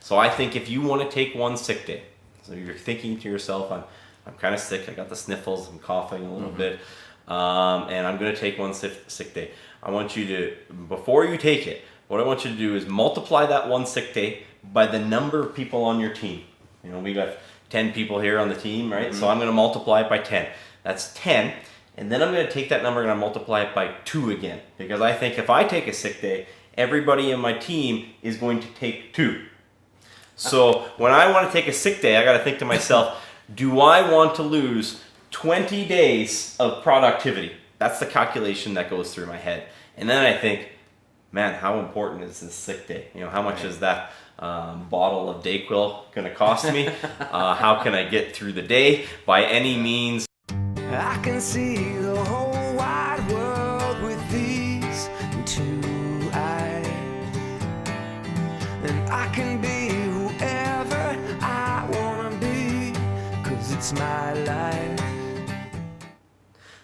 So I think if you want to take one sick day, so you're thinking to yourself, I'm kind of sick, I got the sniffles, I'm coughing a little bit, and I'm going to take one sick day. I want you to, before you take it, what I want you to do is multiply that one sick day by the number of people on your team. You know, we got 10 people here on the team, right? So I'm going to multiply it by 10. That's 10. And then I'm going to take that number and I'm going to multiply it by 2 again. Because I think if I take a sick day, everybody in my team is going to take 2. So when I want to take a sick day, I got to think to myself, do I want to lose 20 days of productivity? That's the calculation that goes through my head. And then I think, man, how important is this sick day? You know, how much is that bottle of Dayquil going to cost me? How can I get through the day? By any means. I can see the whole wide world with these 2 eyes, and I can be whoever I want to be, 'cause it's my life.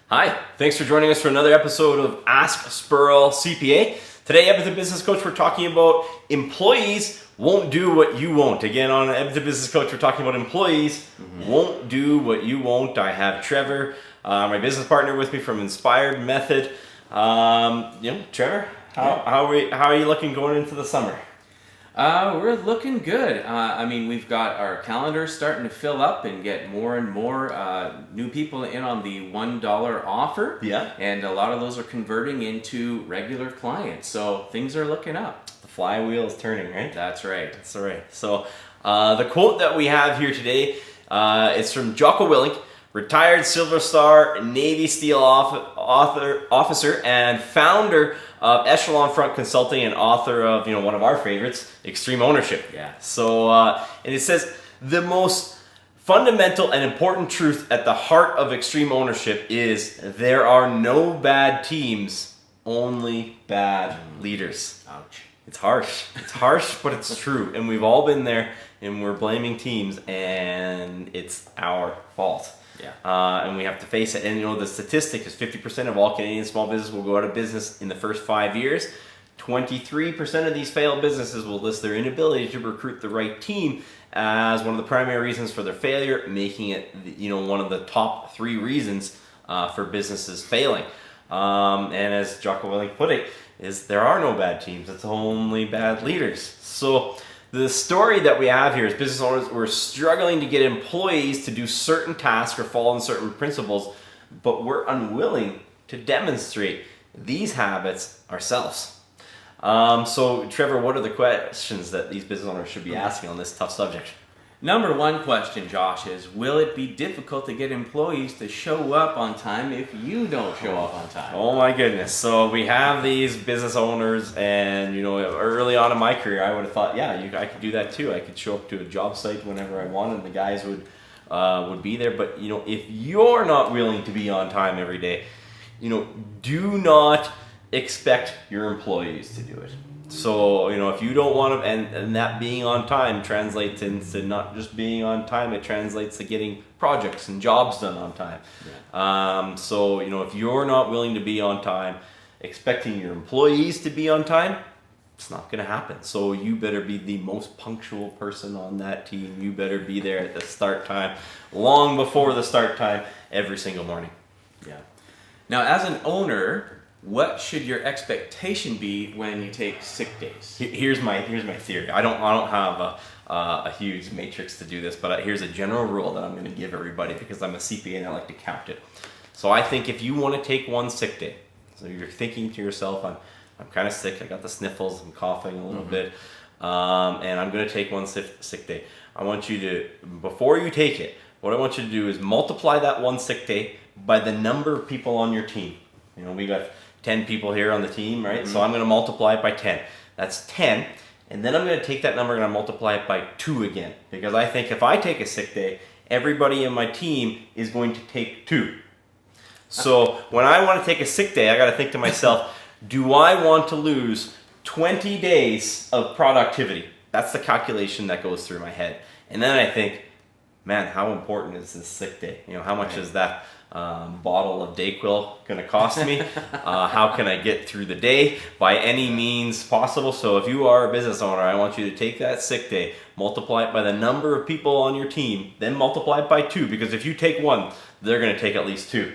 Hi, thanks for joining us for another episode of Ask Spurrell CPA. Today, Edmonton Business Coach, we're talking about employees won't do what you won't. Again, on Edmonton Business Coach, we're talking about employees won't do what you won't. I have Trevor, my business partner, with me from Inspired Method. Trevor, how are you looking going into the summer? We're looking good. I mean, we've got our calendar starting to fill up and get more and more new people in on the $1 offer. Yeah. And a lot of those are converting into regular clients. So things are looking up. The flywheel is turning, right? That's right. That's right. So the quote that we have here today is from Jocko Willink, retired Silver Star Navy SEAL officer and founder of Echelon Front Consulting and author of, one of our favorites, Extreme Ownership. Yeah. So, and it says, the most fundamental and important truth at the heart of extreme ownership is there are no bad teams, only bad leaders. Ouch. It's harsh. It's harsh, but it's true. And we've all been there, and we're blaming teams, and it's our fault. Yeah. And we have to face it. And the statistic is 50% of all Canadian small businesses will go out of business in the first 5 years. 23% of these failed businesses will list their inability to recruit the right team as one of the primary reasons for their failure, making it one of the top 3 reasons for businesses failing. And as Jocko Willink put it, is there are no bad teams, it's only bad leaders. So the story that we have here is business owners, we're struggling to get employees to do certain tasks or follow certain principles, but we're unwilling to demonstrate these habits ourselves. So Trevor, what are the questions that these business owners should be asking on this tough subject? Number 1 question, Josh, is will it be difficult to get employees to show up on time if you don't show up on time? Oh my goodness. So we have these business owners, and early on in my career I would have thought, I could do that too. I could show up to a job site whenever I wanted, and the guys would be there. But if you're not willing to be on time every day, do not expect your employees to do it. So, if you don't want to, and that being on time translates into not just being on time, it translates to getting projects and jobs done on time. Yeah. So, if you're not willing to be on time, expecting your employees to be on time, it's not going to happen. So you better be the most punctual person on that team. You better be there at the start time, long before the start time, every single morning. Yeah. Now, as an owner, what should your expectation be when you take sick days? Here's my theory. I don't have a huge matrix to do this, but here's a general rule that I'm going to give everybody because I'm a CPA and I like to count it. So I think if you want to take one sick day, so you're thinking to yourself, I'm kind of sick, I got the sniffles, I'm coughing a little bit, and I'm going to take one sick day. I want you to, before you take it, what I want you to do is multiply that one sick day by the number of people on your team. We got 10 people here on the team, right? So I'm going to multiply it by 10. That's 10. And then I'm going to take that number and I'm going to multiply it by 2 again. Because I think if I take a sick day, everybody in my team is going to take 2. So when I want to take a sick day, I got to think to myself, do I want to lose 20 days of productivity? That's the calculation that goes through my head. And then I think, man, how important is this sick day? How much is that bottle of Dayquil going to cost me? How can I get through the day by any means possible? So if you are a business owner, I want you to take that sick day, multiply it by the number of people on your team, then multiply it by 2, because if you take 1, they're going to take at least 2.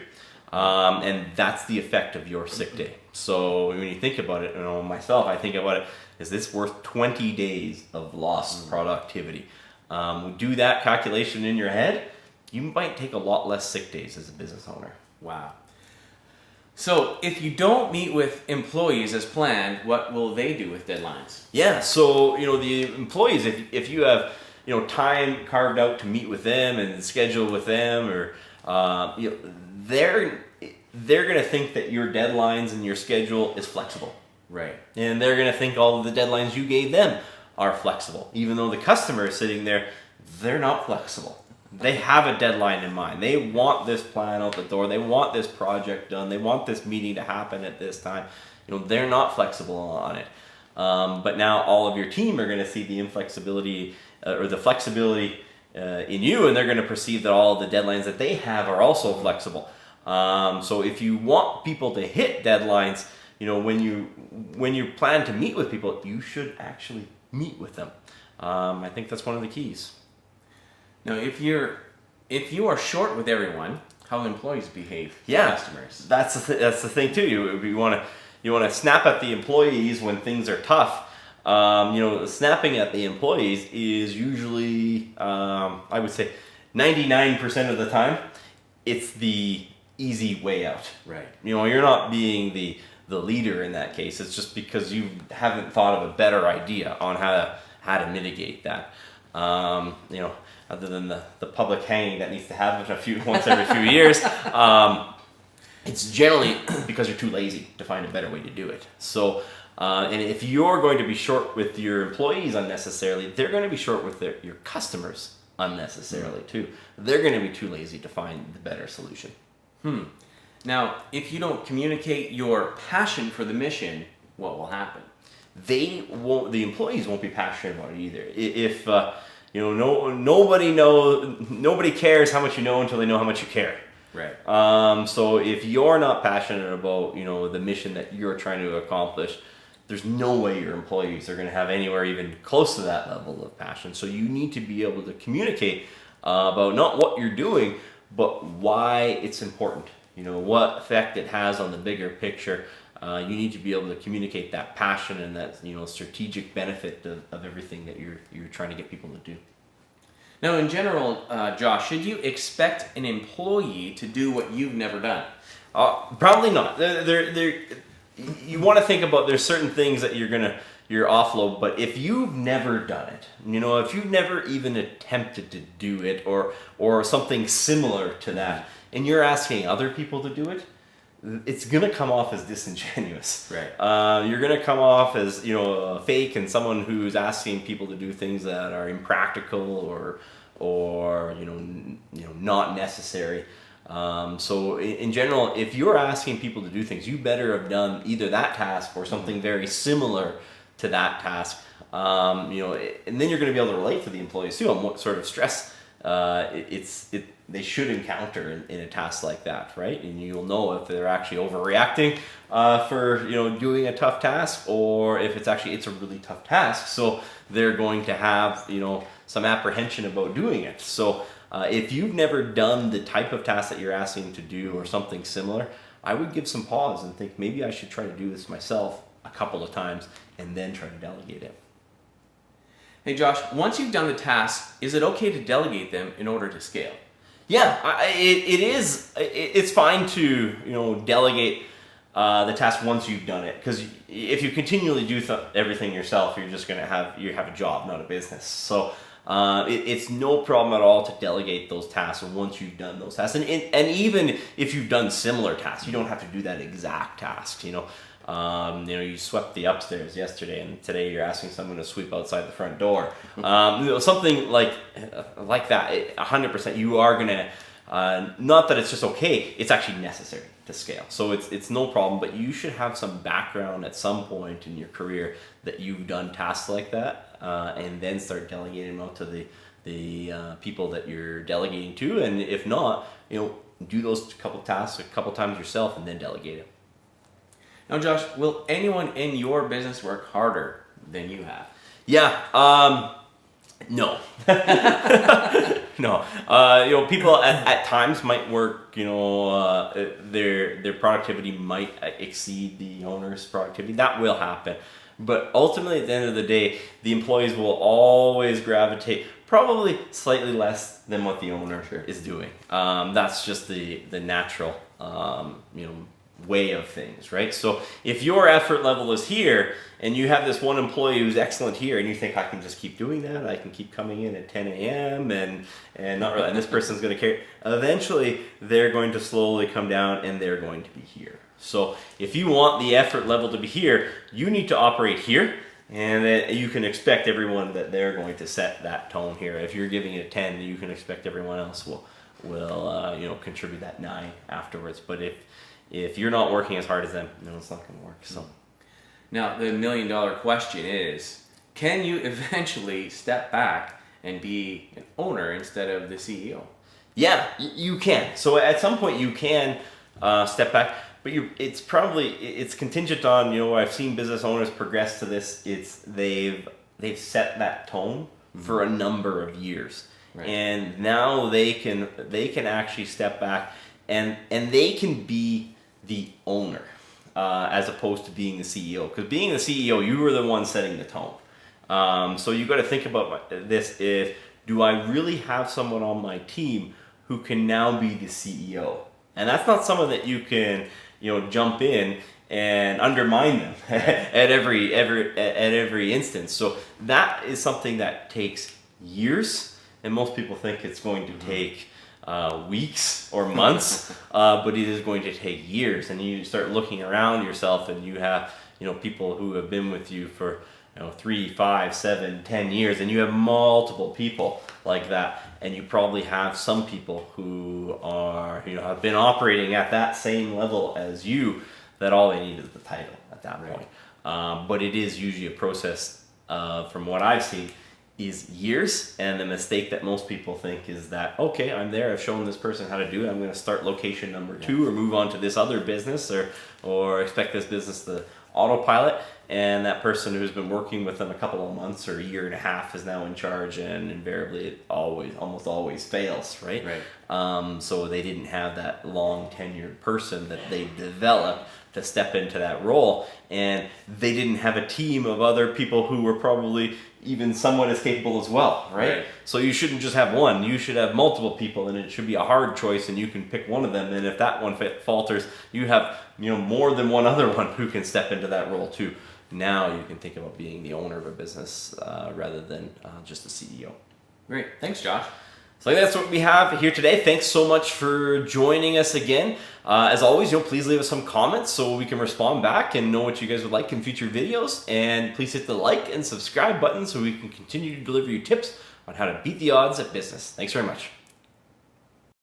And that's the effect of your sick day. So when you think about it, myself, I think about it, is this worth 20 days of lost productivity? Do that calculation in your head, you might take a lot less sick days as a business owner. Wow. So if you don't meet with employees as planned, what will they do with deadlines? Yeah, so the employees, if you have time carved out to meet with them and schedule with them, or they're going to think that your deadlines and your schedule is flexible. Right. And they're going to think all of the deadlines you gave them are flexible. Even though the customer is sitting there, they're not flexible. They have a deadline in mind. They want this plan out the door. They want this project done. They want this meeting to happen at this time. They're not flexible on it. But now all of your team are going to see the inflexibility or the flexibility in you, and they're going to perceive that all of the deadlines that they have are also flexible. So if you want people to hit deadlines, when you plan to meet with people, you should actually meet with them. I think that's one of the keys. Now, if you are short with everyone, how employees behave to Yeah, customers. that's the thing too. You want to snap at the employees when things are tough. Snapping at the employees is usually, I would say, 99% of the time, it's the easy way out. Right. You're not being the leader in that case. It's just because you haven't thought of a better idea on how to mitigate that. Other than the public hanging that needs to happen once every few years, it's generally because you're too lazy to find a better way to do it. So, and if you're going to be short with your employees unnecessarily, they're going to be short with your customers unnecessarily too. They're going to be too lazy to find the better solution. Now, if you don't communicate your passion for the mission, what will happen? The employees won't be passionate about it either. If nobody cares how much you know until they know how much you care. Right. So if you're not passionate about the mission that you're trying to accomplish, there's no way your employees are going to have anywhere even close to that level of passion. So you need to be able to communicate about not what you're doing, but why it's important. What effect it has on the bigger picture. You need to be able to communicate that passion and that strategic benefit of everything that you're trying to get people to do. Now, in general, Josh, should you expect an employee to do what you've never done? Probably not. You want to think about there's certain things that you're offload, but if you've never done it, if you've never even attempted to do it or something similar to that, and you're asking other people to do it, it's going to come off as disingenuous. Right. You're going to come off as a fake and someone who's asking people to do things that are impractical or not necessary. So in general, if you're asking people to do things, you better have done either that task or something very similar to that task. And then you're going to be able to relate to the employees too on what sort of stress they should encounter in a task like that, right? And you'll know if they're actually overreacting for doing a tough task, or if it's a really tough task. So they're going to have some apprehension about doing it. So if you've never done the type of task that you're asking to do or something similar, I would give some pause and think maybe I should try to do this myself a couple of times and then try to delegate it. Hey Josh, once you've done the tasks, is it okay to delegate them in order to scale? Yeah, it is. It's fine to delegate the task once you've done it, because if you continually do everything yourself, you're just going to have a job, not a business. So it's no problem at all to delegate those tasks once you've done those tasks, and even if you've done similar tasks, you don't have to do that exact task. You swept the upstairs yesterday, and today you're asking someone to sweep outside the front door. Something like that. 100%, you are gonna. Not that it's just okay; it's actually necessary to scale. So it's no problem. But you should have some background at some point in your career that you've done tasks like that, and then start delegating them out to the people that you're delegating to. And if not, do those couple tasks a couple times yourself and then delegate it. Now, Josh, will anyone in your business work harder than you have? Yeah. No. No. People at times might work, their productivity might exceed the owner's productivity. That will happen. But ultimately, at the end of the day, the employees will always gravitate probably slightly less than what the owner is doing. That's just the natural, way of things, right? So if your effort level is here and you have this one employee who's excellent here and you think I can just keep doing that, I can keep coming in at 10 a.m. and not really, and this person's going to care, eventually they're going to slowly come down and they're going to be here. So if you want the effort level to be here, you need to operate here, and then you can expect everyone that they're going to set that tone here. If you're giving it a 10, you can expect everyone else will contribute that 9 afterwards. But if you're not working as hard as them, it's not going to work. So now the $1 million question is, can you eventually step back and be an owner instead of the CEO? Yeah, you can. So at some point you can step back, but it's contingent on, I've seen business owners progress to this. They've set that tone for a number of years. Right. And now they can actually step back and they can be the owner as opposed to being the CEO. Because being the CEO, you were the one setting the tone. So you got to think about this: do I really have someone on my team who can now be the CEO? And that's not someone that you can jump in and undermine them at every instance. So that is something that takes years, and most people think it's going to take weeks or months, but it is going to take years. And you start looking around yourself, and you have people who have been with you for 3, 5, 7, 10 years, and you have multiple people like that, and you probably have some people who are have been operating at that same level as you, that all they need is the title at that point. But it is usually a process, from what I've seen, is years. And the mistake that most people think is that, okay, I'm there, I've shown this person how to do it, I'm going to start location number 2 or move on to this other business, or expect this business to autopilot, and that person who's been working with them a couple of months or a year and a half is now in charge, and invariably it almost always fails, right? So they didn't have that long tenured person that they developed to step into that role, and they didn't have a team of other people who were probably even somewhat as capable as well, right? So you shouldn't just have one, you should have multiple people, and it should be a hard choice, and you can pick one of them, and if that one falters, you have more than one other one who can step into that role too. Now you can think about being the owner of a business rather than just the CEO. Great, thanks Josh. So that's what we have here today. Thanks so much for joining us again. As always, please leave us some comments so we can respond back and know what you guys would like in future videos. And please hit the like and subscribe button so we can continue to deliver you tips on how to beat the odds at business. Thanks very much.